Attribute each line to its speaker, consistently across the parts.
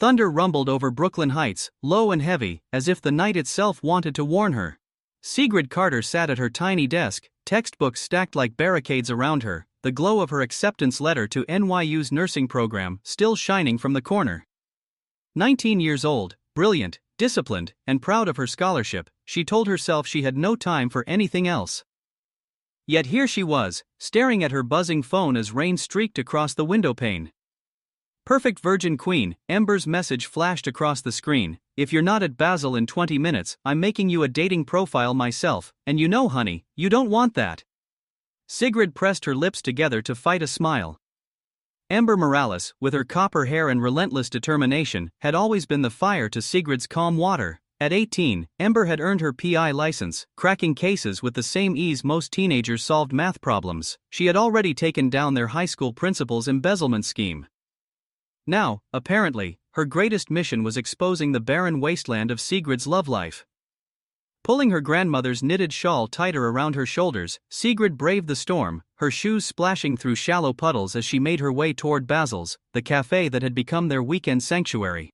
Speaker 1: Thunder rumbled over Brooklyn Heights, low and heavy, as if the night itself wanted to warn her. Sigrid Carter sat at her tiny desk, textbooks stacked like barricades around her, the glow of her acceptance letter to NYU's nursing program still shining from the corner. 19 years old, brilliant, disciplined, and proud of her scholarship, she told herself she had no time for anything else. Yet here she was, staring at her buzzing phone as rain streaked across the windowpane. Perfect Virgin Queen, Ember's message flashed across the screen. If you're not at Basel in 20 minutes, I'm making you a dating profile myself, and you know, honey, you don't want that. Sigrid pressed her lips together to fight a smile. Ember Morales, with her copper hair and relentless determination, had always been the fire to Sigrid's calm water. At 18, Ember had earned her PI license, cracking cases with the same ease most teenagers solved math problems. She had already taken down their high school principal's embezzlement scheme. Now, apparently, her greatest mission was exposing the barren wasteland of Sigrid's love life. Pulling her grandmother's knitted shawl tighter around her shoulders, Sigrid braved the storm, her shoes splashing through shallow puddles as she made her way toward Basil's, the cafe that had become their weekend sanctuary.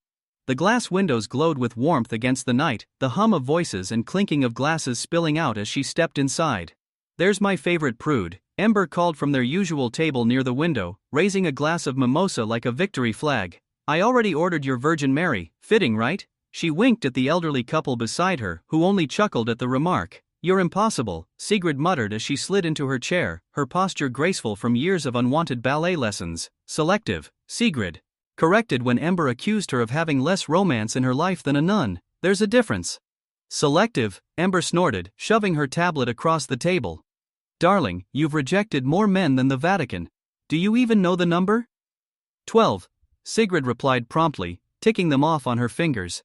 Speaker 1: The glass windows glowed with warmth against the night, the hum of voices and clinking of glasses spilling out as she stepped inside. "There's my favorite prude," Ember called from their usual table near the window, raising a glass of mimosa like a victory flag. "I already ordered your Virgin Mary, fitting, right?" She winked at the elderly couple beside her, who only chuckled at the remark. "You're impossible," Sigrid muttered as she slid into her chair, her posture graceful from years of unwanted ballet lessons. "Selective," Sigrid corrected when Ember accused her of having less romance in her life than a nun. "There's a difference." "Selective," Ember snorted, shoving her tablet across the table. "Darling, you've rejected more men than the Vatican. Do you even know the number?" 12, Sigrid replied promptly, ticking them off on her fingers.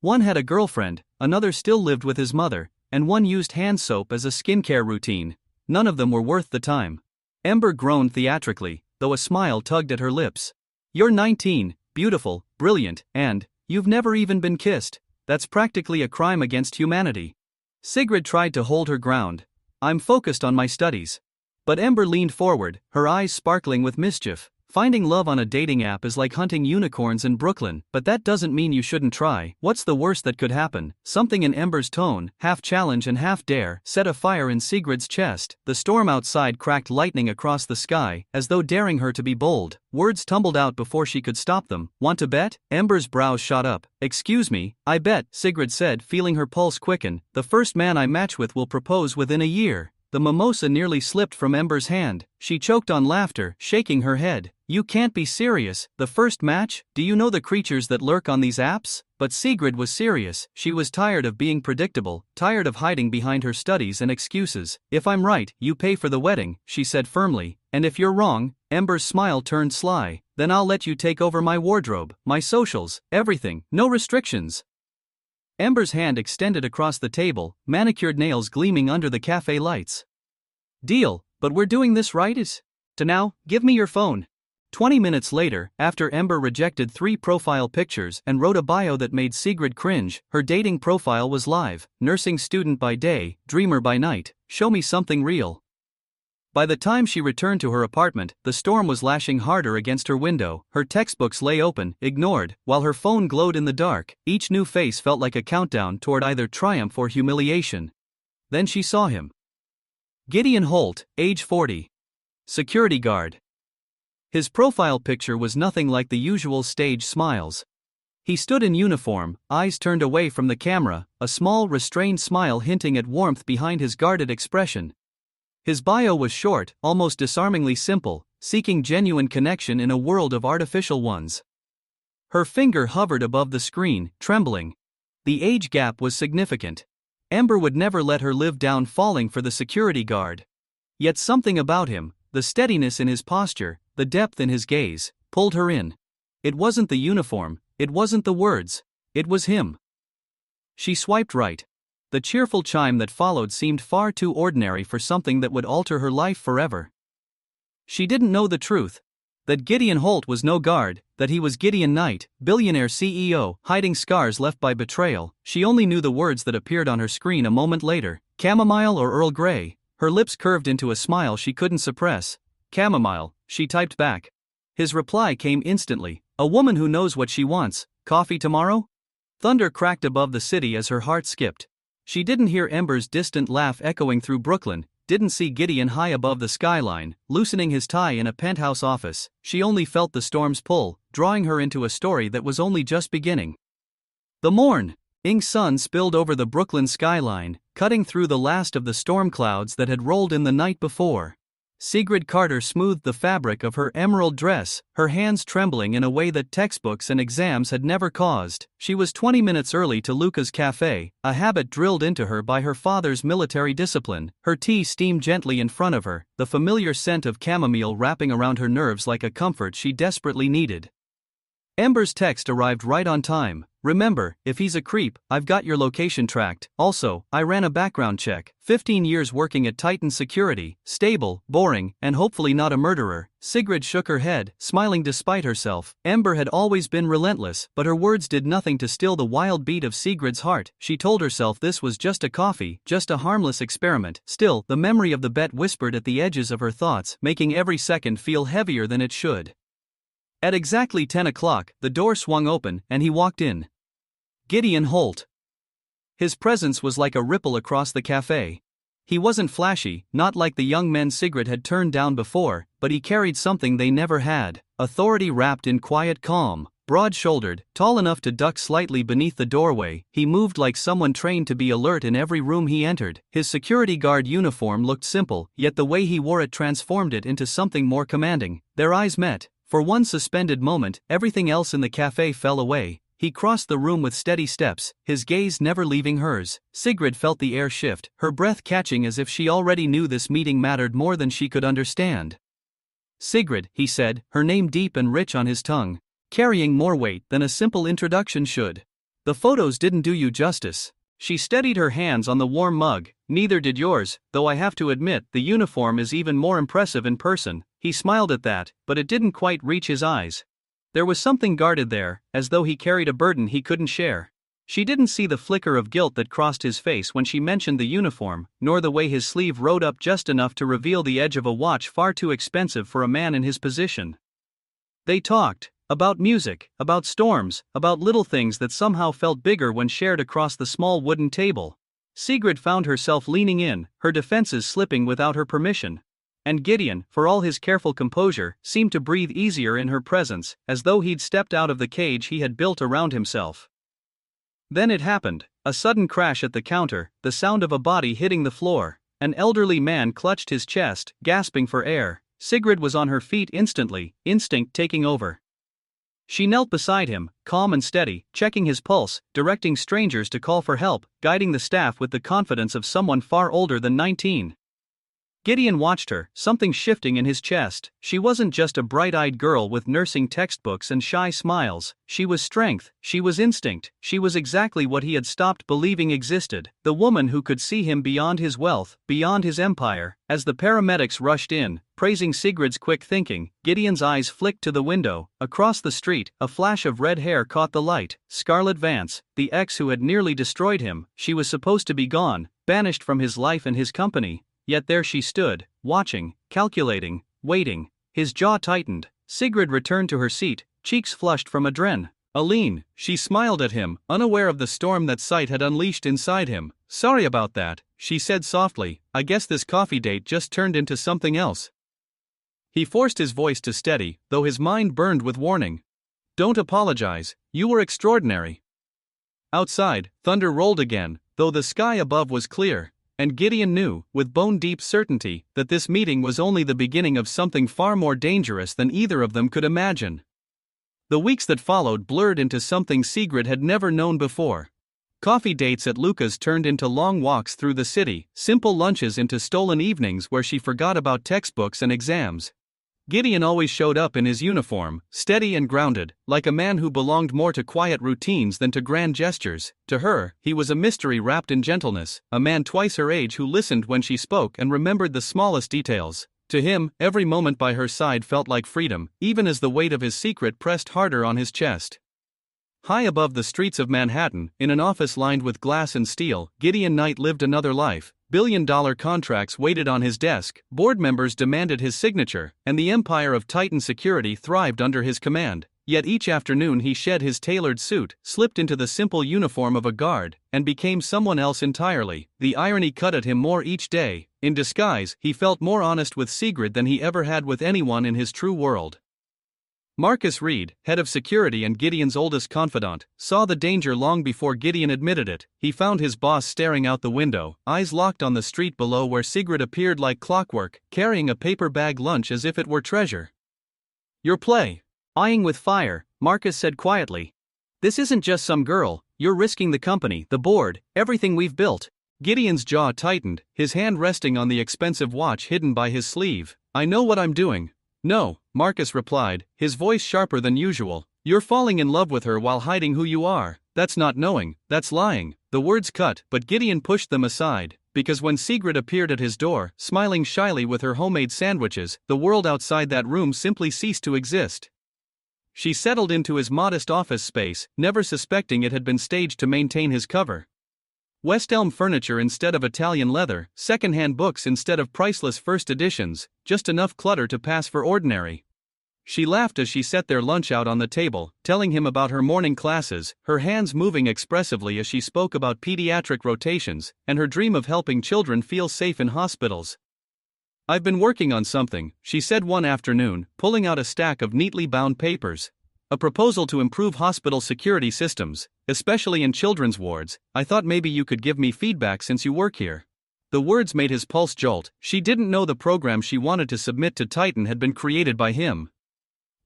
Speaker 1: One had a girlfriend, another still lived with his mother, and one used hand soap as a skincare routine. None of them were worth the time. Ember groaned theatrically, though a smile tugged at her lips. "You're 19, beautiful, brilliant, and you've never even been kissed. That's practically a crime against humanity." Sigrid tried to hold her ground. "I'm focused on my studies." But Ember leaned forward, her eyes sparkling with mischief. "Finding love on a dating app is like hunting unicorns in Brooklyn, but that doesn't mean you shouldn't try. What's the worst that could happen?" Something in Ember's tone, half challenge and half dare, set a fire in Sigrid's chest. The storm outside cracked lightning across the sky, as though daring her to be bold. Words tumbled out before she could stop them. "Want to bet?" Ember's brows shot up. "Excuse me, I bet," Sigrid said, feeling her pulse quicken. "The first man I match with will propose within a year." The mimosa nearly slipped from Ember's hand. She choked on laughter, shaking her head. "You can't be serious. The first match? Do you know the creatures that lurk on these apps?" But Sigrid was serious. She was tired of being predictable, tired of hiding behind her studies and excuses. "If I'm right, you pay for the wedding," she said firmly. "And if you're wrong," Ember's smile turned sly, "then I'll let you take over my wardrobe, my socials, everything, no restrictions." Ember's hand extended across the table, manicured nails gleaming under the cafe lights. "Deal, but we're doing this right? To now, give me your phone." 20 minutes later, after Ember rejected 3 profile pictures and wrote a bio that made Sigrid cringe, her dating profile was live. "Nursing student by day, dreamer by night, show me something real." By the time she returned to her apartment, the storm was lashing harder against her window. Her textbooks lay open, ignored, while her phone glowed in the dark. Each new face felt like a countdown toward either triumph or humiliation. Then she saw him. Gideon Holt, age 40. Security guard. His profile picture was nothing like the usual stage smiles. He stood in uniform, eyes turned away from the camera, a small restrained smile hinting at warmth behind his guarded expression. His bio was short, almost disarmingly simple, seeking genuine connection in a world of artificial ones. Her finger hovered above the screen, trembling. The age gap was significant. Ember would never let her live down falling for the security guard. Yet something about him, the steadiness in his posture, the depth in his gaze, pulled her in. It wasn't the uniform, it wasn't the words, it was him. She swiped right. The cheerful chime that followed seemed far too ordinary for something that would alter her life forever. She didn't know the truth. That Gideon Holt was no guard, that he was Gideon Knight, billionaire CEO, hiding scars left by betrayal. She only knew the words that appeared on her screen a moment later. Chamomile or Earl Grey? Her lips curved into a smile she couldn't suppress. Chamomile, she typed back. His reply came instantly. A woman who knows what she wants. Coffee tomorrow? Thunder cracked above the city as her heart skipped. She didn't hear Ember's distant laugh echoing through Brooklyn, didn't see Gideon high above the skyline, loosening his tie in a penthouse office. She only felt the storm's pull, drawing her into a story that was only just beginning. The morning sun spilled over the Brooklyn skyline, cutting through the last of the storm clouds that had rolled in the night before. Sigrid Carter smoothed the fabric of her emerald dress, her hands trembling in a way that textbooks and exams had never caused. She was 20 minutes early to Luca's cafe, a habit drilled into her by her father's military discipline. Her tea steamed gently in front of her, the familiar scent of chamomile wrapping around her nerves like a comfort she desperately needed. Ember's text arrived right on time. Remember, if he's a creep, I've got your location tracked. Also, I ran a background check. 15 years working at Titan Security, stable, boring, and hopefully not a murderer. Sigrid shook her head, smiling despite herself. Ember had always been relentless, but her words did nothing to still the wild beat of Sigrid's heart. She told herself this was just a coffee, just a harmless experiment. Still, the memory of the bet whispered at the edges of her thoughts, making every second feel heavier than it should. At exactly 10 o'clock, the door swung open, and he walked in. Gideon Holt. His presence was like a ripple across the cafe. He wasn't flashy, not like the young men Sigrid had turned down before, but he carried something they never had: authority wrapped in quiet calm. Broad-shouldered, tall enough to duck slightly beneath the doorway, he moved like someone trained to be alert in every room he entered. His security guard uniform looked simple, yet the way he wore it transformed it into something more commanding. Their eyes met. For one suspended moment, everything else in the cafe fell away. He crossed the room with steady steps, his gaze never leaving hers. Sigrid felt the air shift, her breath catching as if she already knew this meeting mattered more than she could understand. Sigrid, he said, her name deep and rich on his tongue, carrying more weight than a simple introduction should. The photos didn't do you justice. She steadied her hands on the warm mug. Neither did yours, though I have to admit the uniform is even more impressive in person. He smiled at that, but it didn't quite reach his eyes. There was something guarded there, as though he carried a burden he couldn't share. She didn't see the flicker of guilt that crossed his face when she mentioned the uniform, nor the way his sleeve rode up just enough to reveal the edge of a watch far too expensive for a man in his position. They talked. About music, about storms, about little things that somehow felt bigger when shared across the small wooden table. Sigrid found herself leaning in, her defenses slipping without her permission. And Gideon, for all his careful composure, seemed to breathe easier in her presence, as though he'd stepped out of the cage he had built around himself. Then it happened, a sudden crash at the counter, the sound of a body hitting the floor. An elderly man clutched his chest, gasping for air. Sigrid was on her feet instantly, instinct taking over. She knelt beside him, calm and steady, checking his pulse, directing strangers to call for help, guiding the staff with the confidence of someone far older than 19. Gideon watched her, something shifting in his chest. She wasn't just a bright-eyed girl with nursing textbooks and shy smiles. She was strength, she was instinct, she was exactly what he had stopped believing existed. The woman who could see him beyond his wealth, beyond his empire. As the paramedics rushed in, praising Sigrid's quick thinking, Gideon's eyes flicked to the window. Across the street, a flash of red hair caught the light. Scarlett Vance, the ex who had nearly destroyed him. She was supposed to be gone, banished from his life and his company. Yet there she stood, watching, calculating, waiting. His jaw tightened. Sigrid returned to her seat, cheeks flushed from adrenaline. Aline, she smiled at him, unaware of the storm that sight had unleashed inside him. Sorry about that, she said softly. I guess this coffee date just turned into something else. He forced his voice to steady, though his mind burned with warning. Don't apologize, you were extraordinary. Outside, thunder rolled again, though the sky above was clear. And Gideon knew, with bone-deep certainty, that this meeting was only the beginning of something far more dangerous than either of them could imagine. The weeks that followed blurred into something Sigrid had never known before. Coffee dates at Luca's turned into long walks through the city, simple lunches into stolen evenings where she forgot about textbooks and exams. Gideon always showed up in his uniform, steady and grounded, like a man who belonged more to quiet routines than to grand gestures. To her, he was a mystery wrapped in gentleness, a man twice her age who listened when she spoke and remembered the smallest details. To him, every moment by her side felt like freedom, even as the weight of his secret pressed harder on his chest. High above the streets of Manhattan, in an office lined with glass and steel, Gideon Knight lived another life. $1 billion contracts waited on his desk, board members demanded his signature, and the empire of Titan Security thrived under his command. Yet each afternoon he shed his tailored suit, slipped into the simple uniform of a guard, and became someone else entirely. The irony cut at him more each day. In disguise, he felt more honest with Sigrid than he ever had with anyone in his true world. Marcus Reed, head of security and Gideon's oldest confidant, saw the danger long before Gideon admitted it. He found his boss staring out the window, eyes locked on the street below where Sigrid appeared like clockwork, carrying a paper bag lunch as if it were treasure. "Your play." Eyeing with fire, Marcus said quietly. "This isn't just some girl, you're risking the company, the board, everything we've built." Gideon's jaw tightened, his hand resting on the expensive watch hidden by his sleeve. "I know what I'm doing." "No," Marcus replied, his voice sharper than usual. "You're falling in love with her while hiding who you are. That's not knowing, that's lying." The words cut, but Gideon pushed them aside, because when Sigrid appeared at his door, smiling shyly with her homemade sandwiches, the world outside that room simply ceased to exist. She settled into his modest office space, never suspecting it had been staged to maintain his cover. West Elm furniture instead of Italian leather, second-hand books instead of priceless first editions, just enough clutter to pass for ordinary. She laughed as she set their lunch out on the table, telling him about her morning classes, her hands moving expressively as she spoke about pediatric rotations, and her dream of helping children feel safe in hospitals. "I've been working on something," she said one afternoon, pulling out a stack of neatly bound papers. "A proposal to improve hospital security systems, especially in children's wards. I thought maybe you could give me feedback since you work here." The words made his pulse jolt. She didn't know the program she wanted to submit to Titan had been created by him.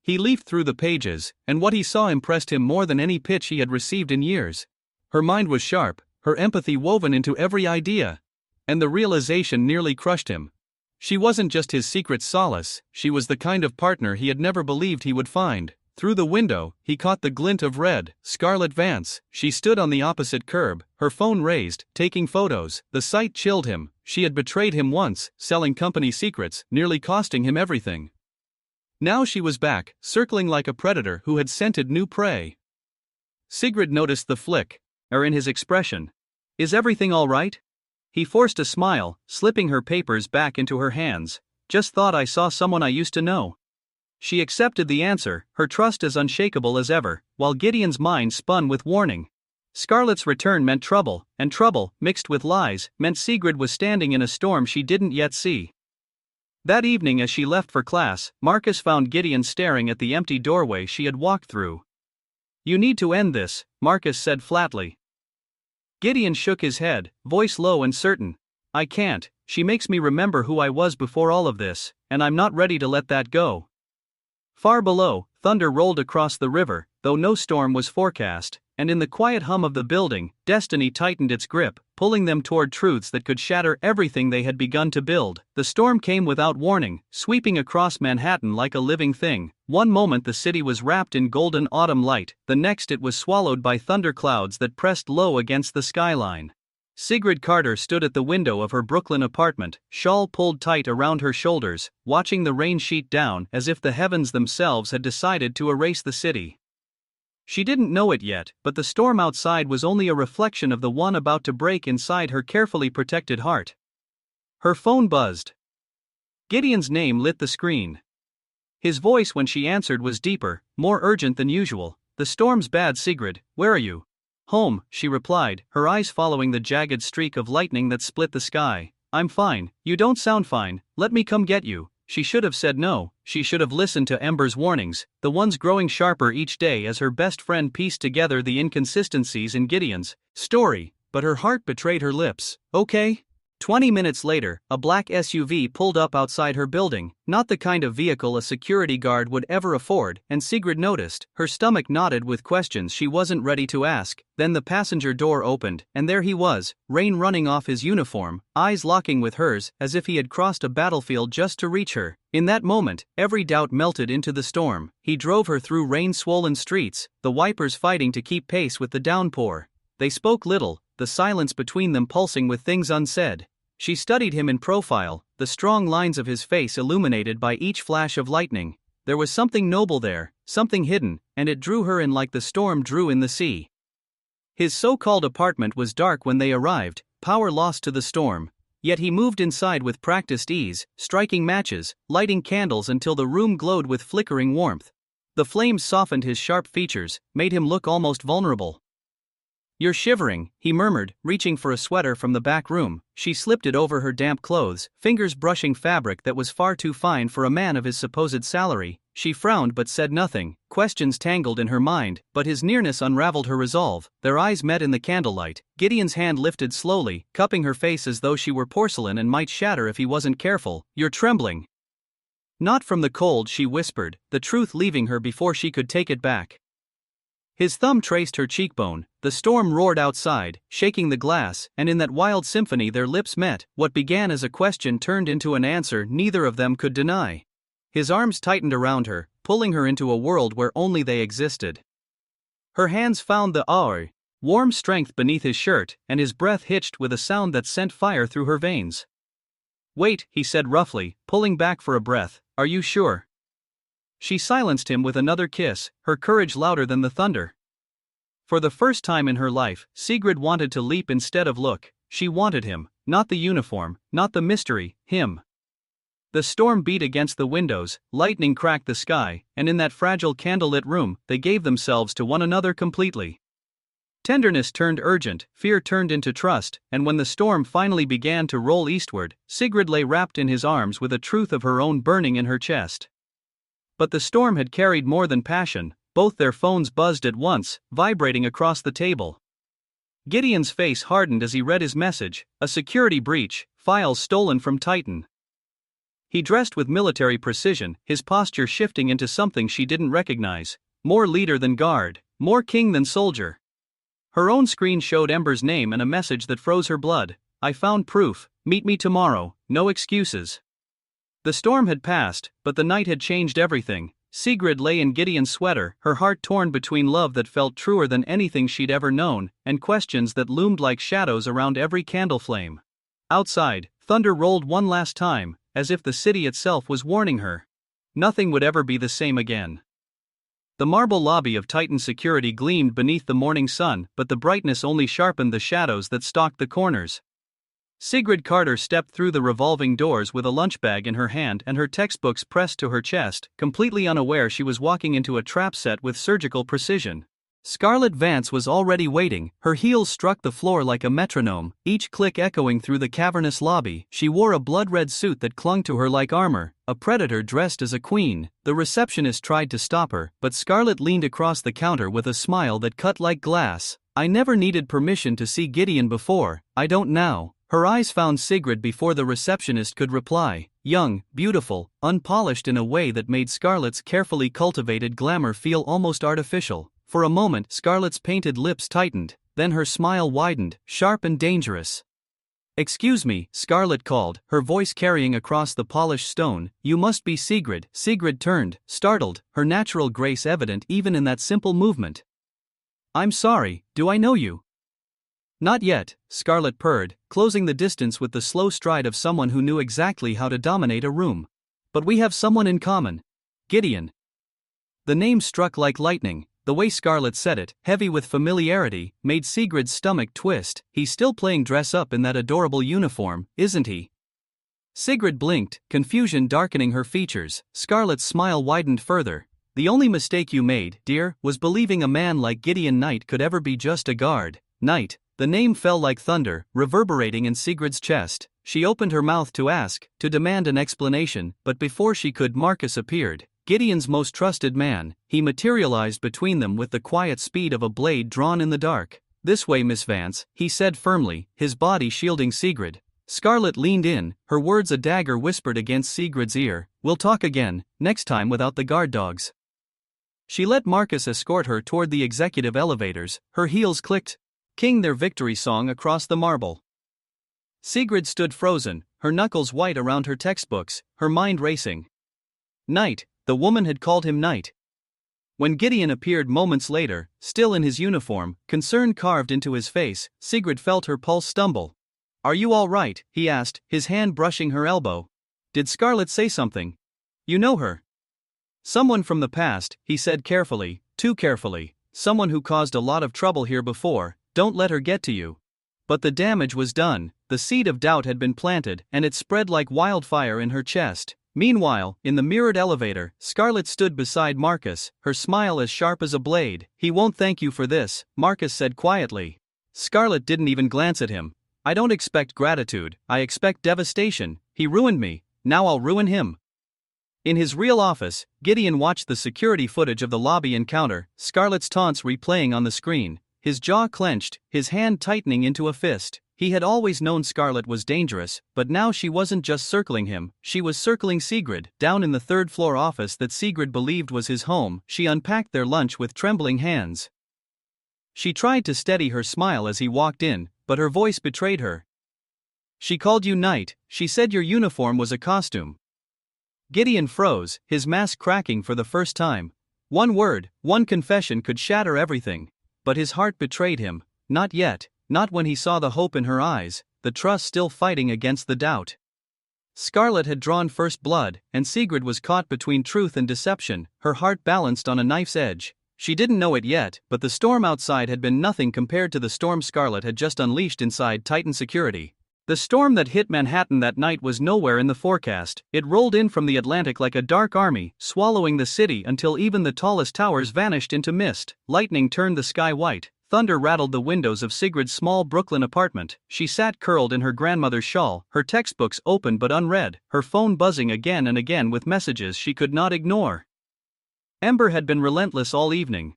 Speaker 1: He leafed through the pages, and what he saw impressed him more than any pitch he had received in years. Her mind was sharp, her empathy woven into every idea. And the realization nearly crushed him. She wasn't just his secret solace, she was the kind of partner he had never believed he would find. Through the window, he caught the glint of red, Scarlett Vance. She stood on the opposite curb, her phone raised, taking photos. The sight chilled him. She had betrayed him once, selling company secrets, nearly costing him everything. Now she was back, circling like a predator who had scented new prey. Sigrid noticed the flicker in his expression. "Is everything all right?" He forced a smile, slipping her papers back into her hands. "Just thought I saw someone I used to know." She accepted the answer, her trust as unshakable as ever, while Gideon's mind spun with warning. Scarlett's return meant trouble, and trouble, mixed with lies, meant Sigrid was standing in a storm she didn't yet see. That evening as she left for class, Marcus found Gideon staring at the empty doorway she had walked through. "You need to end this," Marcus said flatly. Gideon shook his head, voice low and certain. "I can't, she makes me remember who I was before all of this, and I'm not ready to let that go." Far below, thunder rolled across the river, though no storm was forecast, and in the quiet hum of the building, destiny tightened its grip, pulling them toward truths that could shatter everything they had begun to build. The storm came without warning, sweeping across Manhattan like a living thing. One moment the city was wrapped in golden autumn light, the next it was swallowed by thunderclouds that pressed low against the skyline. Sigrid Carter stood at the window of her Brooklyn apartment, shawl pulled tight around her shoulders, watching the rain sheet down as if the heavens themselves had decided to erase the city. She didn't know it yet, but the storm outside was only a reflection of the one about to break inside her carefully protected heart. Her phone buzzed. Gideon's name lit the screen. His voice when she answered was deeper, more urgent than usual. "The storm's bad, Sigrid, where are you?" "Home," she replied, her eyes following the jagged streak of lightning that split the sky. "I'm fine, you don't sound fine, let me come get you." She should have said no, she should have listened to Ember's warnings, the ones growing sharper each day as her best friend pieced together the inconsistencies in Gideon's story, but her heart betrayed her lips. "Okay." 20 minutes later, a black SUV pulled up outside her building, not the kind of vehicle a security guard would ever afford, and Sigrid noticed, her stomach knotted with questions she wasn't ready to ask. Then the passenger door opened, and there he was, rain running off his uniform, eyes locking with hers, as if he had crossed a battlefield just to reach her. In that moment, every doubt melted into the storm. He drove her through rain-swollen streets, the wipers fighting to keep pace with the downpour. They spoke little, the silence between them pulsing with things unsaid. She studied him in profile, the strong lines of his face illuminated by each flash of lightning. There was something noble there, something hidden, and it drew her in like the storm drew in the sea. His so-called apartment was dark when they arrived, power lost to the storm, yet he moved inside with practiced ease, striking matches, lighting candles until the room glowed with flickering warmth. The flames softened his sharp features, made him look almost vulnerable. "You're shivering," he murmured, reaching for a sweater from the back room. She slipped it over her damp clothes, fingers brushing fabric that was far too fine for a man of his supposed salary. She frowned but said nothing, questions tangled in her mind, but his nearness unraveled her resolve. Their eyes met in the candlelight. Gideon's hand lifted slowly, cupping her face as though she were porcelain and might shatter if he wasn't careful. "You're trembling." "Not from the cold," she whispered, the truth leaving her before she could take it back. His thumb traced her cheekbone. The storm roared outside, shaking the glass, and in that wild symphony their lips met. What began as a question turned into an answer neither of them could deny. His arms tightened around her, pulling her into a world where only they existed. Her hands found the warm strength beneath his shirt, and his breath hitched with a sound that sent fire through her veins. "Wait," he said roughly, pulling back for a breath. "Are you sure?" She silenced him with another kiss, her courage louder than the thunder. For the first time in her life, Sigrid wanted to leap instead of look. She wanted him, not the uniform, not the mystery, him. The storm beat against the windows, lightning cracked the sky, and in that fragile candlelit room, they gave themselves to one another completely. Tenderness turned urgent, fear turned into trust, and when the storm finally began to roll eastward, Sigrid lay wrapped in his arms with a truth of her own burning in her chest. But the storm had carried more than passion. Both their phones buzzed at once, vibrating across the table. Gideon's face hardened as he read his message: a security breach, files stolen from Titan. He dressed with military precision, his posture shifting into something she didn't recognize. More leader than guard, more king than soldier. Her own screen showed Ember's name and a message that froze her blood. "I found proof, meet me tomorrow, no excuses." The storm had passed, but the night had changed everything. Sigrid lay in Gideon's sweater, her heart torn between love that felt truer than anything she'd ever known, and questions that loomed like shadows around every candle flame. Outside, thunder rolled one last time, as if the city itself was warning her. Nothing would ever be the same again. The marble lobby of Titan Security gleamed beneath the morning sun, but the brightness only sharpened the shadows that stalked the corners. Sigrid Carter stepped through the revolving doors with a lunch bag in her hand and her textbooks pressed to her chest, completely unaware she was walking into a trap set with surgical precision. Scarlett Vance was already waiting, her heels struck the floor like a metronome, each click echoing through the cavernous lobby. She wore a blood-red suit that clung to her like armor, a predator dressed as a queen. The receptionist tried to stop her, but Scarlett leaned across the counter with a smile that cut like glass. "I never needed permission to see Gideon before, I don't now." Her eyes found Sigrid before the receptionist could reply, young, beautiful, unpolished in a way that made Scarlett's carefully cultivated glamour feel almost artificial. For a moment, Scarlett's painted lips tightened, then her smile widened, sharp and dangerous. "Excuse me," Scarlett called, her voice carrying across the polished stone. "You must be Sigrid." Sigrid turned, startled, her natural grace evident even in that simple movement. "I'm sorry, do I know you?" "Not yet," Scarlett purred, closing the distance with the slow stride of someone who knew exactly how to dominate a room. "But we have someone in common. Gideon." The name struck like lightning. The way Scarlett said it, heavy with familiarity, made Sigrid's stomach twist. "He's still playing dress-up in that adorable uniform, isn't he?" Sigrid blinked, confusion darkening her features. Scarlett's smile widened further. "The only mistake you made, dear, was believing a man like Gideon Knight could ever be just a guard." Knight. The name fell like thunder, reverberating in Sigrid's chest. She opened her mouth to ask, to demand an explanation, but before she could, Marcus appeared. Gideon's most trusted man. He materialized between them with the quiet speed of a blade drawn in the dark. "This way, Miss Vance," he said firmly, his body shielding Sigrid. Scarlett leaned in, her words a dagger whispered against Sigrid's ear. "We'll talk again, next time without the guard dogs." She let Marcus escort her toward the executive elevators, her heels clicked, king their victory song across the marble. Sigrid stood frozen, her knuckles white around her textbooks, her mind racing. Knight, the woman had called him Knight. When Gideon appeared moments later, still in his uniform, concern carved into his face, Sigrid felt her pulse stumble. "Are you all right?" he asked, his hand brushing her elbow. "Did Scarlett say something? You know her?" "Someone from the past," he said carefully, too carefully. "Someone who caused a lot of trouble here before. Don't let her get to you." But the damage was done, the seed of doubt had been planted, and it spread like wildfire in her chest. Meanwhile, in the mirrored elevator, Scarlett stood beside Marcus, her smile as sharp as a blade. "He won't thank you for this," Marcus said quietly. Scarlett didn't even glance at him. "I don't expect gratitude, I expect devastation. He ruined me, now I'll ruin him." In his real office, Gideon watched the security footage of the lobby encounter, Scarlett's taunts replaying on the screen. His jaw clenched, his hand tightening into a fist. He had always known Scarlett was dangerous, but now she wasn't just circling him, she was circling Sigrid. Down in the third-floor office that Sigrid believed was his home, she unpacked their lunch with trembling hands. She tried to steady her smile as he walked in, but her voice betrayed her. "She called you knight, she said your uniform was a costume." Gideon froze, his mask cracking for the first time. One word, one confession could shatter everything. But his heart betrayed him. Not yet, not when he saw the hope in her eyes, the trust still fighting against the doubt. Scarlett had drawn first blood, and Sigrid was caught between truth and deception, her heart balanced on a knife's edge. She didn't know it yet, but the storm outside had been nothing compared to the storm Scarlett had just unleashed inside Titan Security. The storm that hit Manhattan that night was nowhere in the forecast. It rolled in from the Atlantic like a dark army, swallowing the city until even the tallest towers vanished into mist. Lightning turned the sky white. Thunder rattled the windows of Sigrid's small Brooklyn apartment. She sat curled in her grandmother's shawl, her textbooks open but unread, her phone buzzing again and again with messages she could not ignore. Ember had been relentless all evening.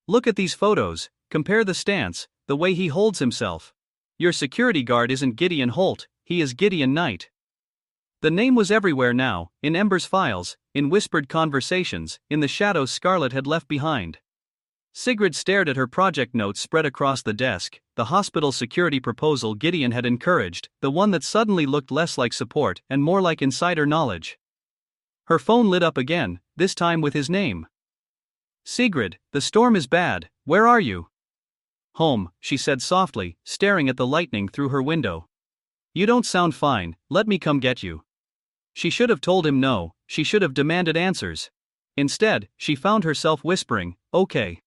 Speaker 1: "Look at these photos, compare the stance, the way he holds himself. Your security guard isn't Gideon Holt, he is Gideon Knight." The name was everywhere now, in Ember's files, in whispered conversations, in the shadows Scarlett had left behind. Sigrid stared at her project notes spread across the desk, the hospital security proposal Gideon had encouraged, the one that suddenly looked less like support and more like insider knowledge. Her phone lit up again, this time with his name. "Sigrid, the storm is bad, where are you?" "Home," she said softly, staring at the lightning through her window. "You don't sound fine, let me come get you." She should have told him no, she should have demanded answers. Instead, she found herself whispering, "Okay."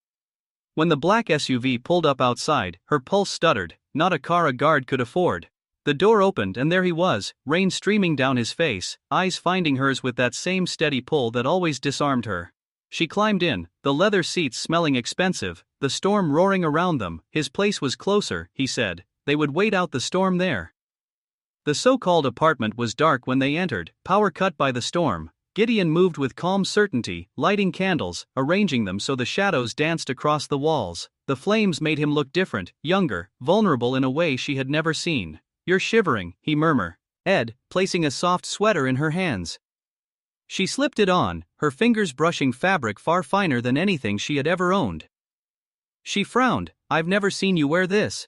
Speaker 1: When the black SUV pulled up outside, her pulse stuttered, not a car a guard could afford. The door opened and there he was, rain streaming down his face, eyes finding hers with that same steady pull that always disarmed her. She climbed in, the leather seats smelling expensive, the storm roaring around them. His place was closer, he said, they would wait out the storm there. The so-called apartment was dark when they entered, power cut by the storm. Gideon moved with calm certainty, lighting candles, arranging them so the shadows danced across the walls. The flames made him look different, younger, vulnerable in a way she had never seen. "You're shivering," he murmured. "Ed," placing a soft sweater in her hands. She slipped it on, her fingers brushing fabric far finer than anything she had ever owned. She frowned. "I've never seen you wear this."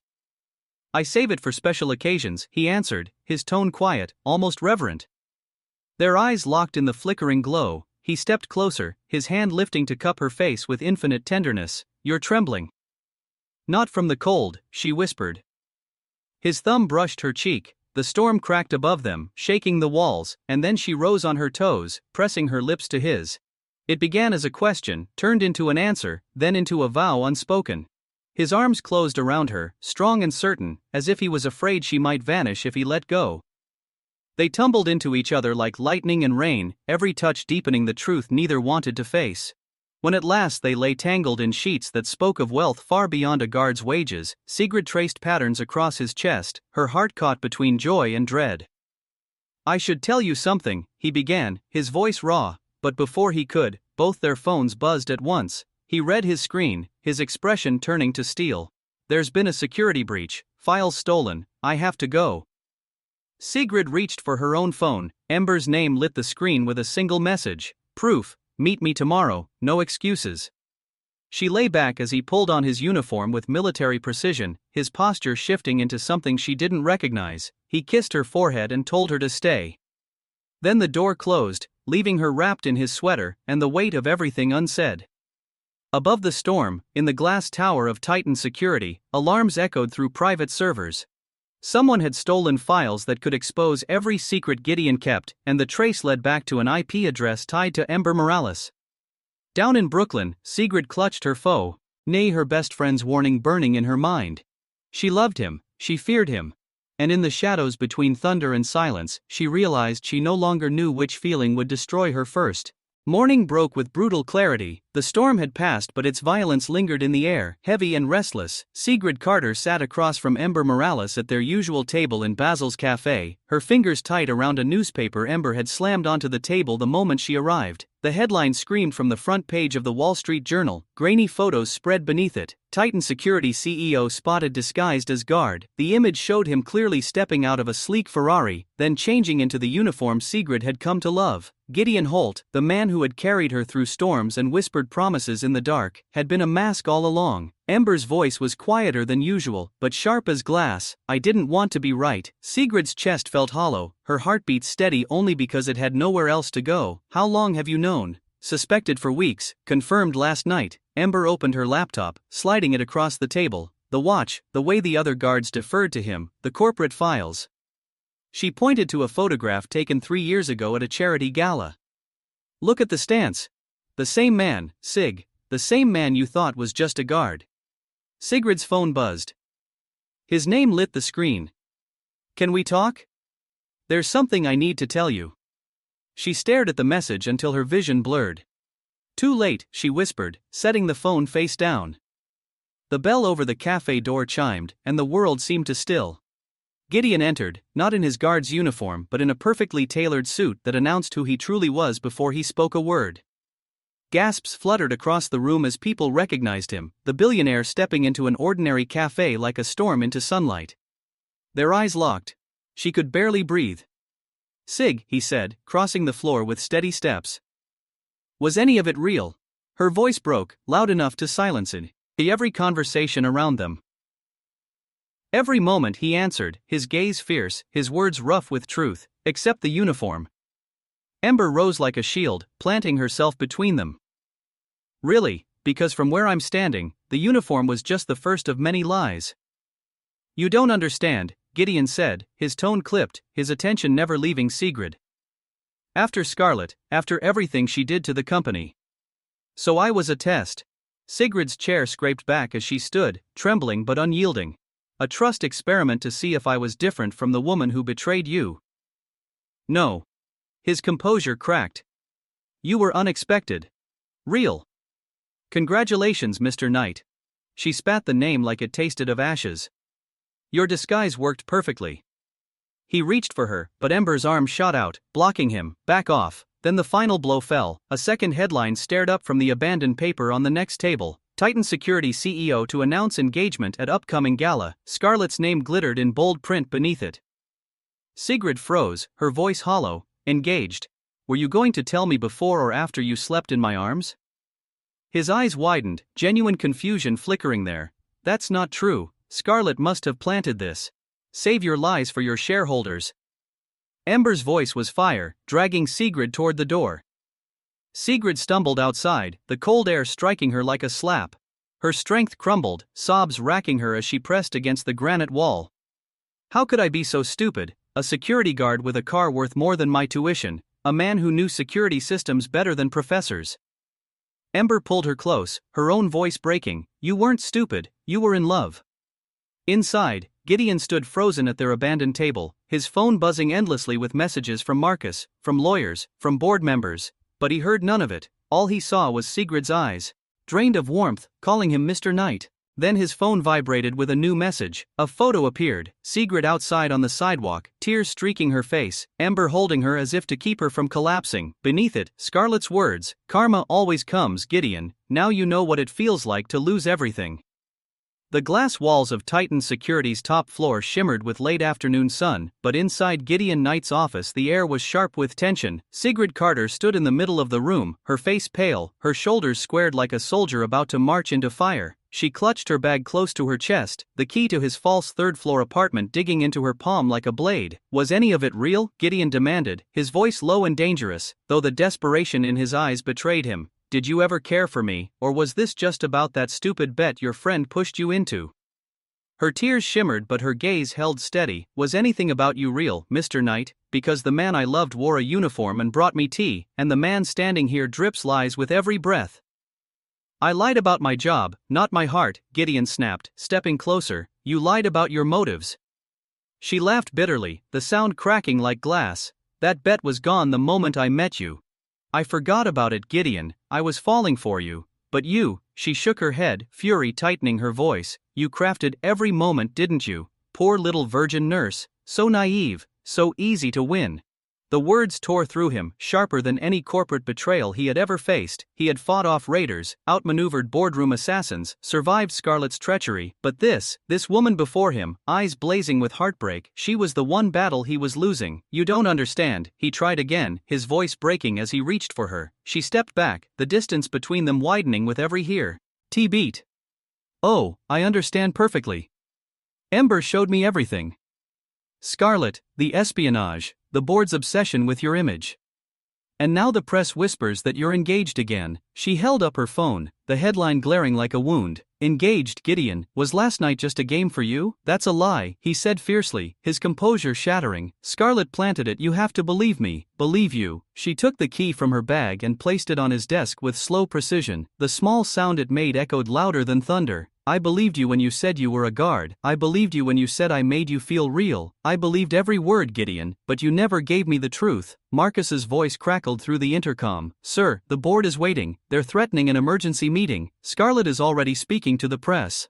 Speaker 1: "I save it for special occasions," he answered, his tone quiet, almost reverent. Their eyes locked in the flickering glow. He stepped closer, his hand lifting to cup her face with infinite tenderness. "You're trembling." "Not from the cold," she whispered. His thumb brushed her cheek. The storm cracked above them, shaking the walls, and then she rose on her toes, pressing her lips to his. It began as a question, turned into an answer, then into a vow unspoken. His arms closed around her, strong and certain, as if he was afraid she might vanish if he let go. They tumbled into each other like lightning and rain, every touch deepening the truth neither wanted to face. When at last they lay tangled in sheets that spoke of wealth far beyond a guard's wages, Sigrid traced patterns across his chest, her heart caught between joy and dread. "I should tell you something," he began, his voice raw, but before he could, both their phones buzzed at once. He read his screen, his expression turning to steel. "There's been a security breach, files stolen, I have to go." Sigrid reached for her own phone. Ember's name lit the screen with a single message: "Proof. Meet me tomorrow, no excuses." She lay back as he pulled on his uniform with military precision, his posture shifting into something she didn't recognize. He kissed her forehead and told her to stay. Then the door closed, leaving her wrapped in his sweater and the weight of everything unsaid. Above the storm, in the glass tower of Titan Security, alarms echoed through private servers. Someone had stolen files that could expose every secret Gideon kept, and the trace led back to an IP address tied to Ember Morales. Down in Brooklyn, Sigrid clutched her foe, nay her best friend's warning burning in her mind. She loved him, she feared him. And in the shadows between thunder and silence, she realized she no longer knew which feeling would destroy her first. Morning broke with brutal clarity. The storm had passed, but its violence lingered in the air, heavy and restless. Sigrid Carter sat across from Ember Morales at their usual table in Basil's cafe, her fingers tight around a newspaper Ember had slammed onto the table the moment she arrived. The headline screamed from the front page of the Wall Street Journal. Grainy photos spread beneath it. Titan Security CEO spotted disguised as guard. The image showed him clearly stepping out of a sleek Ferrari, then changing into the uniform Sigrid had come to love. Gideon Holt, the man who had carried her through storms and whispered promises in the dark, had been a mask all along. Ember's voice was quieter than usual, but sharp as glass. I didn't want to be right. Sigrid's chest felt hollow, her heartbeat steady only because it had nowhere else to go. How long have you known? Suspected for weeks, confirmed last night. Ember opened her laptop, sliding it across the table. The watch, the way the other guards deferred to him, the corporate files. She pointed to a photograph taken 3 years ago at a charity gala. Look at the stance. The same man, Sig. The same man you thought was just a guard. Sigrid's phone buzzed. His name lit the screen. Can we talk? There's something I need to tell you. She stared at the message until her vision blurred. Too late, she whispered, setting the phone face down. The bell over the cafe door chimed, and the world seemed to still. Gideon entered, not in his guard's uniform but in a perfectly tailored suit that announced who he truly was before he spoke a word. Gasps fluttered across the room as people recognized him, the billionaire stepping into an ordinary cafe like a storm into sunlight. Their eyes locked. She could barely breathe. Sig, he said, crossing the floor with steady steps. Was any of it real? Her voice broke, loud enough to silence every conversation around them. Every moment, he answered, his gaze fierce, his words rough with truth, except the uniform. Ember rose like a shield, planting herself between them. Really, because from where I'm standing, the uniform was just the first of many lies. You don't understand, Gideon said, his tone clipped, his attention never leaving Sigrid. After Scarlett, after everything she did to the company. So I was a test. Sigrid's chair scraped back as she stood, trembling but unyielding. A trust experiment to see if I was different from the woman who betrayed you. No. His composure cracked. You were unexpected. Real. Congratulations, Mr. Knight. She spat the name like it tasted of ashes. Your disguise worked perfectly. He reached for her, but Ember's arm shot out, blocking him. Back off. Then the final blow fell. A second headline stared up from the abandoned paper on the next table. Titan Security CEO to announce engagement at upcoming gala. Scarlett's name glittered in bold print beneath it. Sigrid froze, her voice hollow. Engaged. Were you going to tell me before or after you slept in my arms? His eyes widened, genuine confusion flickering there. That's not true. Scarlett must have planted this. Save your lies for your shareholders. Ember's voice was fire, dragging Sigrid toward the door. Sigrid stumbled outside, the cold air striking her like a slap. Her strength crumbled, sobs racking her as she pressed against the granite wall. How could I be so stupid? A security guard with a car worth more than my tuition, a man who knew security systems better than professors. Ember pulled her close, her own voice breaking. You weren't stupid, you were in love. Inside, Gideon stood frozen at their abandoned table, his phone buzzing endlessly with messages from Marcus, from lawyers, from board members. But he heard none of it. All he saw was Sigrid's eyes, drained of warmth, calling him Mr. Knight. Then his phone vibrated with a new message. A photo appeared, Sigrid outside on the sidewalk, tears streaking her face, Ember holding her as if to keep her from collapsing. Beneath it, Scarlett's words, "Karma always comes, Gideon, now you know what it feels like to lose everything." The glass walls of Titan Security's top floor shimmered with late afternoon sun, but inside Gideon Knight's office the air was sharp with tension. Sigrid Carter stood in the middle of the room, her face pale, her shoulders squared like a soldier about to march into fire. She clutched her bag close to her chest, the key to his false third-floor apartment digging into her palm like a blade. Was any of it real? Gideon demanded, his voice low and dangerous, though the desperation in his eyes betrayed him. Did you ever care for me, or was this just about that stupid bet your friend pushed you into? Her tears shimmered but her gaze held steady. Was anything about you real, Mr. Knight? Because the man I loved wore a uniform and brought me tea, and the man standing here drips lies with every breath. I lied about my job, not my heart, Gideon snapped, stepping closer. You lied about your motives. She laughed bitterly, the sound cracking like glass. That bet was gone the moment I met you. I forgot about it, Gideon, I was falling for you. But you, she shook her head, fury tightening her voice, you crafted every moment, didn't you? Poor little virgin nurse, so naive, so easy to win. The words tore through him, sharper than any corporate betrayal he had ever faced. He had fought off raiders, outmaneuvered boardroom assassins, survived Scarlett's treachery, but this woman before him, eyes blazing with heartbreak, she was the one battle he was losing. You don't understand, he tried again, his voice breaking as he reached for her. She stepped back, the distance between them widening with every beat. Oh, I understand perfectly. Ember showed me everything. Scarlett, the espionage, the board's obsession with your image. And now the press whispers that you're engaged again. She held up her phone, the headline glaring like a wound. Engaged, Gideon, was last night just a game for you? That's a lie, he said fiercely, his composure shattering. Scarlett planted it. You have to believe me, believe you. She took the key from her bag and placed it on his desk with slow precision. The small sound it made echoed louder than thunder. I believed you when you said you were a guard. I believed you when you said I made you feel real. I believed every word, Gideon, but you never gave me the truth. Marcus's voice crackled through the intercom. Sir, the board is waiting. They're threatening an emergency meeting. Scarlett is already speaking to the press.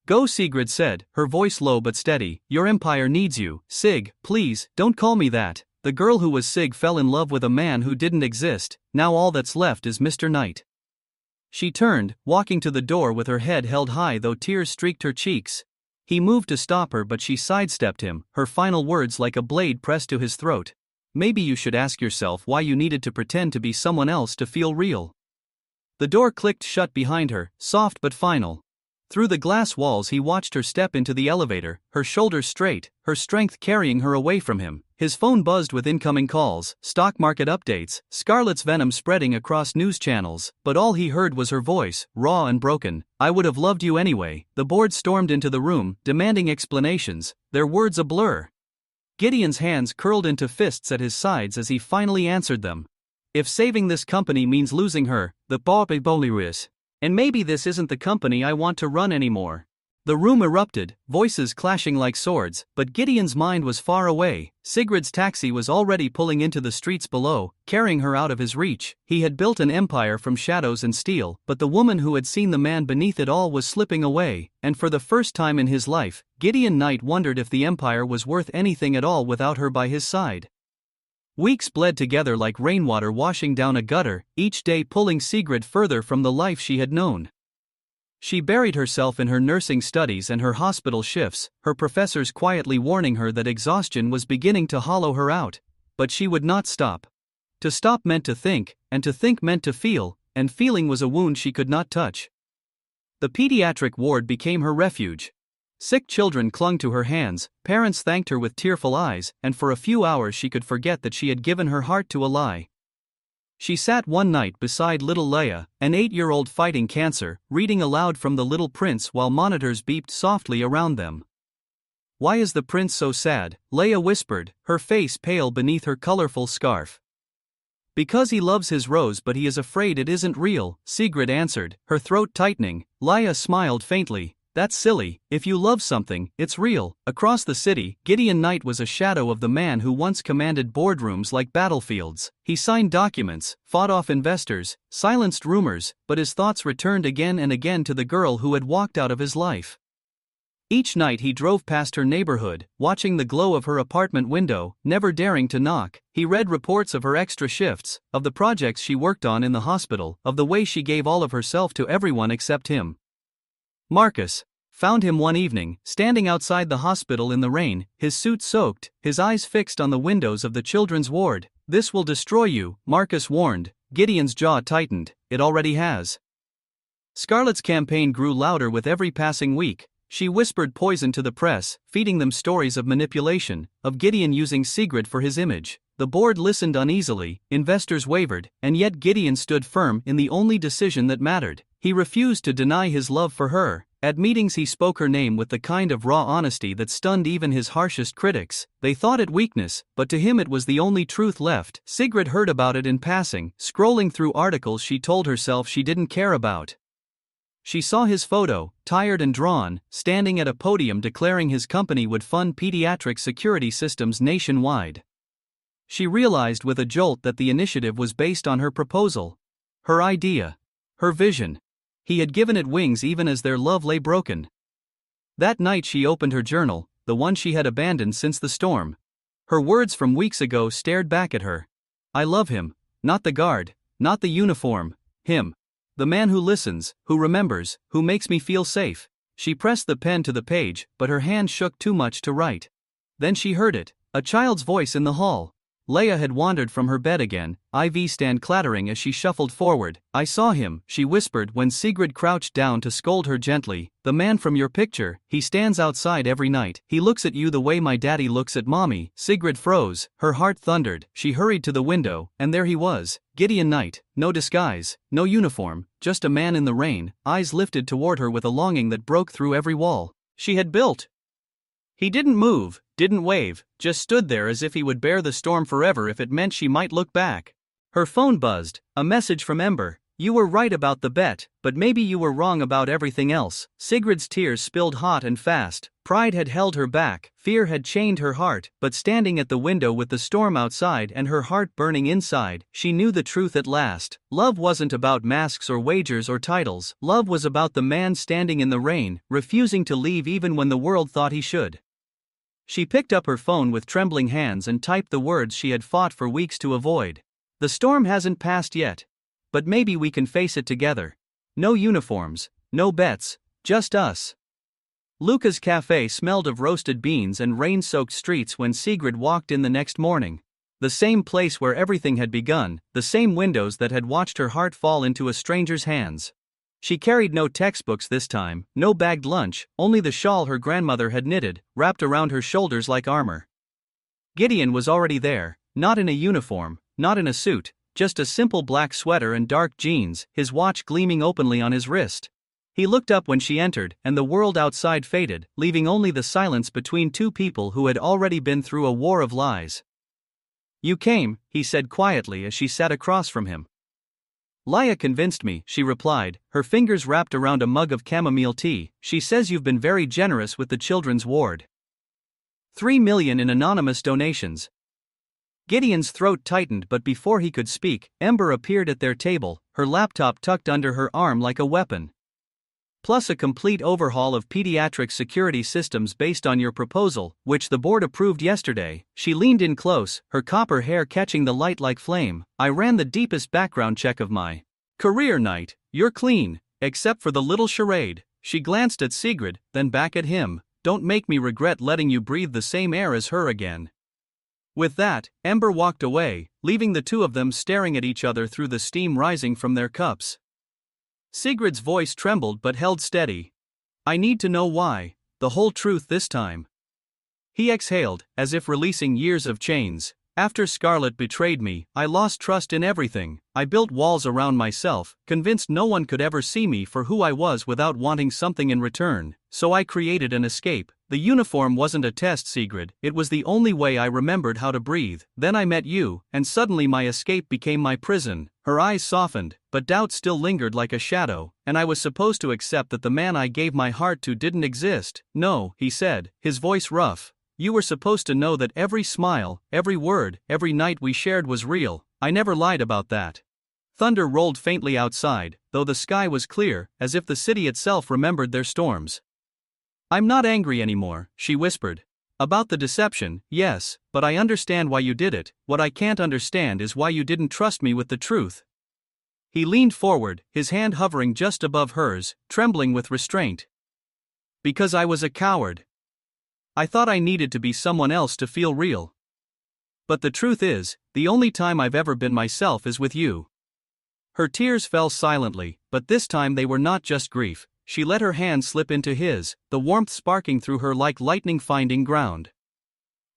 Speaker 1: Go, Sigrid said, her voice low but steady. Your empire needs you. Sig, please, don't call me that. The girl who was Sig fell in love with a man who didn't exist. Now all that's left is Mr. Knight. She turned, walking to the door with her head held high though tears streaked her cheeks. He moved to stop her but she sidestepped him, her final words like a blade pressed to his throat. Maybe you should ask yourself why you needed to pretend to be someone else to feel real. The door clicked shut behind her, soft but final. Through the glass walls he watched her step into the elevator, her shoulders straight, her strength carrying her away from him. His phone buzzed with incoming calls, stock market updates, Scarlett's venom spreading across news channels, but all he heard was her voice, raw and broken. I would have loved you anyway. The board stormed into the room, demanding explanations, their words a blur. Gideon's hands curled into fists at his sides as he finally answered them. If saving this company means losing her, the Bobby Boliris. And maybe this isn't the company I want to run anymore. The room erupted, voices clashing like swords, but Gideon's mind was far away. Sigrid's taxi was already pulling into the streets below, carrying her out of his reach. He had built an empire from shadows and steel, but the woman who had seen the man beneath it all was slipping away, and for the first time in his life, Gideon Knight wondered if the empire was worth anything at all without her by his side. Weeks bled together like rainwater washing down a gutter, each day pulling Sigrid further from the life she had known. She buried herself in her nursing studies and her hospital shifts, her professors quietly warning her that exhaustion was beginning to hollow her out. But she would not stop. To stop meant to think, and to think meant to feel, and feeling was a wound she could not touch. The pediatric ward became her refuge. Sick children clung to her hands, parents thanked her with tearful eyes, and for a few hours she could forget that she had given her heart to a lie. She sat one night beside little Leia, an 8-year-old fighting cancer, reading aloud from The Little Prince while monitors beeped softly around them. Why is the prince so sad? Leia whispered, her face pale beneath her colorful scarf. Because he loves his rose but he is afraid it isn't real, Sigrid answered, her throat tightening. Leia smiled faintly. That's silly, if you love something, it's real. Across the city, Gideon Knight was a shadow of the man who once commanded boardrooms like battlefields. He signed documents, fought off investors, silenced rumors, but his thoughts returned again and again to the girl who had walked out of his life. Each night he drove past her neighborhood, watching the glow of her apartment window, never daring to knock. He read reports of her extra shifts, of the projects she worked on in the hospital, of the way she gave all of herself to everyone except him. Marcus found him one evening, standing outside the hospital in the rain, his suit soaked, his eyes fixed on the windows of the children's ward. This will destroy you, Marcus warned. Gideon's jaw tightened. It already has. Scarlett's campaign grew louder with every passing week. She whispered poison to the press, feeding them stories of manipulation, of Gideon using Sigrid for his image. The board listened uneasily, investors wavered, and yet Gideon stood firm in the only decision that mattered. He refused to deny his love for her. At meetings he spoke her name with the kind of raw honesty that stunned even his harshest critics. They thought it weakness, but to him it was the only truth left. Sigrid heard about it in passing, scrolling through articles she told herself she didn't care about. She saw his photo, tired and drawn, standing at a podium declaring his company would fund pediatric security systems nationwide. She realized with a jolt that the initiative was based on her proposal. Her idea. Her vision. He had given it wings even as their love lay broken. That night she opened her journal, the one she had abandoned since the storm. Her words from weeks ago stared back at her. I love him, not the guard, not the uniform, him. The man who listens, who remembers, who makes me feel safe. She pressed the pen to the page, but her hand shook too much to write. Then she heard it, a child's voice in the hall. Leia had wandered from her bed again, IV stand clattering as she shuffled forward. I saw him, she whispered when Sigrid crouched down to scold her gently. The man from your picture, he stands outside every night. He looks at you the way my daddy looks at mommy. Sigrid froze, her heart thundered. She hurried to the window, and there he was, Gideon Knight, no disguise, no uniform, just a man in the rain, eyes lifted toward her with a longing that broke through every wall she had built. He didn't move, didn't wave, just stood there as if he would bear the storm forever if it meant she might look back. Her phone buzzed, a message from Ember. You were right about the bet, but maybe you were wrong about everything else. Sigrid's tears spilled hot and fast. Pride had held her back, fear had chained her heart, but standing at the window with the storm outside and her heart burning inside, she knew the truth at last. Love wasn't about masks or wagers or titles. Love was about the man standing in the rain, refusing to leave even when the world thought he should. She picked up her phone with trembling hands and typed the words she had fought for weeks to avoid. The storm hasn't passed yet. But maybe we can face it together. No uniforms, no bets, just us. Luca's cafe smelled of roasted beans and rain-soaked streets when Sigrid walked in the next morning. The same place where everything had begun, the same windows that had watched her heart fall into a stranger's hands. She carried no textbooks this time, no bagged lunch, only the shawl her grandmother had knitted, wrapped around her shoulders like armor. Gideon was already there, not in a uniform, not in a suit, just a simple black sweater and dark jeans, his watch gleaming openly on his wrist. He looked up when she entered, and the world outside faded, leaving only the silence between two people who had already been through a war of lies. You came, he said quietly as she sat across from him. Leia convinced me, she replied, her fingers wrapped around a mug of chamomile tea. She says you've been very generous with the children's ward. 3 million in anonymous donations. Gideon's throat tightened, but before he could speak, Ember appeared at their table, her laptop tucked under her arm like a weapon. Plus a complete overhaul of pediatric security systems based on your proposal, which the board approved yesterday. She leaned in close, her copper hair catching the light like flame. I ran the deepest background check of my career, Knight. You're clean, except for the little charade. She glanced at Sigrid, then back at him. Don't make me regret letting you breathe the same air as her again. With that, Ember walked away, leaving the two of them staring at each other through the steam rising from their cups. Sigrid's voice trembled but held steady. I need to know why, the whole truth this time. He exhaled, as if releasing years of chains. After Scarlett betrayed me, I lost trust in everything. I built walls around myself, convinced no one could ever see me for who I was without wanting something in return. So I created an escape. The uniform wasn't a test, Sigrid, it was the only way I remembered how to breathe. Then I met you, and suddenly my escape became my prison. Her eyes softened, but doubt still lingered like a shadow, and I was supposed to accept that the man I gave my heart to didn't exist. No, he said, his voice rough. You were supposed to know that every smile, every word, every night we shared was real. I never lied about that. Thunder rolled faintly outside, though the sky was clear, as if the city itself remembered their storms. I'm not angry anymore, she whispered. About the deception, yes, but I understand why you did it. What I can't understand is why you didn't trust me with the truth. He leaned forward, his hand hovering just above hers, trembling with restraint. Because I was a coward. I thought I needed to be someone else to feel real. But the truth is, the only time I've ever been myself is with you. Her tears fell silently, but this time they were not just grief. She let her hand slip into his, the warmth sparking through her like lightning finding ground.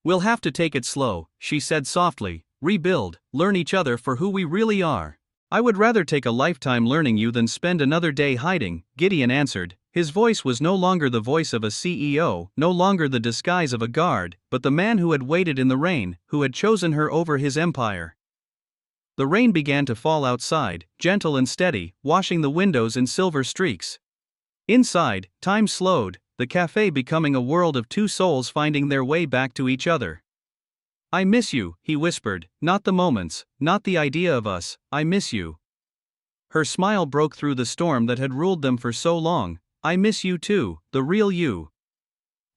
Speaker 1: We'll have to take it slow, she said softly, rebuild, learn each other for who we really are. I would rather take a lifetime learning you than spend another day hiding, Gideon answered. His voice was no longer the voice of a CEO, no longer the disguise of a guard, but the man who had waited in the rain, who had chosen her over his empire. The rain began to fall outside, gentle and steady, washing the windows in silver streaks. Inside, time slowed, the cafe becoming a world of two souls finding their way back to each other. I miss you, he whispered, not the moments, not the idea of us, I miss you. Her smile broke through the storm that had ruled them for so long. I miss you too, the real you.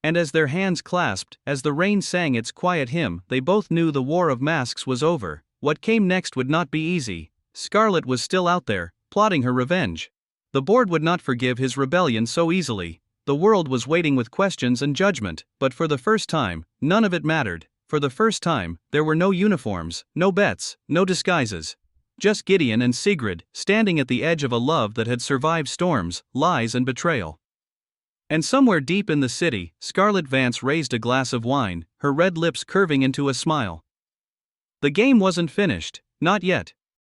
Speaker 1: And as their hands clasped, as the rain sang its quiet hymn, they both knew the war of masks was over. What came next would not be easy. Scarlet was still out there, plotting her revenge. The board would not forgive his rebellion so easily. The world was waiting with questions and judgment, but for the first time, none of it mattered. For the first time, there were no uniforms, no bets, no disguises. Just Gideon and Sigrid, standing at the edge of a love that had survived storms, lies and betrayal. And somewhere deep in the city, Scarlett Vance raised a glass of wine, her red lips curving into a smile. The game wasn't finished, not yet.